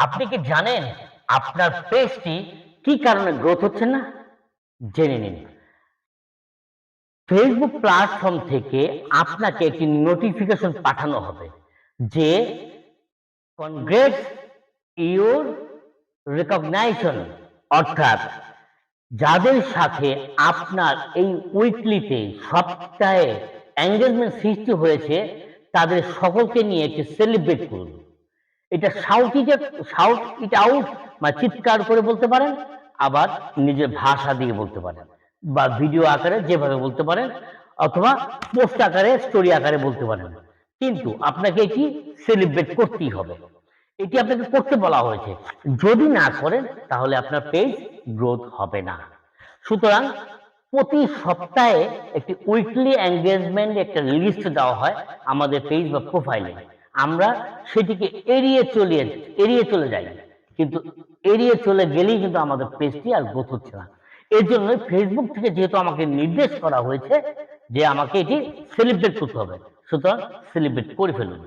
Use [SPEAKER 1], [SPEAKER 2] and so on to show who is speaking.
[SPEAKER 1] আপনি কি জানেন আপনার পেজটি কি কারণে গ্রোথ হচ্ছে না? জেনে নিন। ফেসবুক প্ল্যাটফর্ম থেকে আপনাকে একটি নোটিফিকেশন পাঠানো হবে যে কনগ্রেটস ইউর রিকগনাইজেশন, অর্থাৎ যাদের সাথে আপনার এই উইকলিতে সপ্তাহে এঙ্গেজমেন্ট সৃষ্টি হয়েছে তাদের সকলকে নিয়ে একটি সেলিব্রেট করুন। এটা শাউট ইট আউট মানে চিৎকার করে বলতে পারেন, আবার নিজের ভাষা দিয়ে বলতে পারেন, বা ভিডিও আকারে যেভাবে বলতে পারেন, অথবা পোস্ট আকারে স্টোরি আকারে বলতে পারেন। কিন্তু আপনাকে এটি সেলিব্রেট করতেই হবে। এটি আপনাকে করতে বলা হয়েছে। যদি না করেন তাহলে আপনার পেজ গ্রোথ হবে না। সুতরাং প্রতি সপ্তাহে একটি উইকলি এঙ্গেজমেন্ট একটা লিস্ট দেওয়া হয় আমাদের পেজ বা প্রোফাইলে। আমরা সেটিকে এড়িয়ে চলে যাই, কিন্তু এড়িয়ে চলে গেলেই কিন্তু আমাদের পেজটি আর গ্রোথ হচ্ছে না। এর জন্য ফেসবুক থেকে যেহেতু আমাকে নির্দেশ করা হয়েছে যে আমাকে এটি সেলিব্রেট করতে হবে, সুতরাং সেলিব্রেট করে ফেলুন।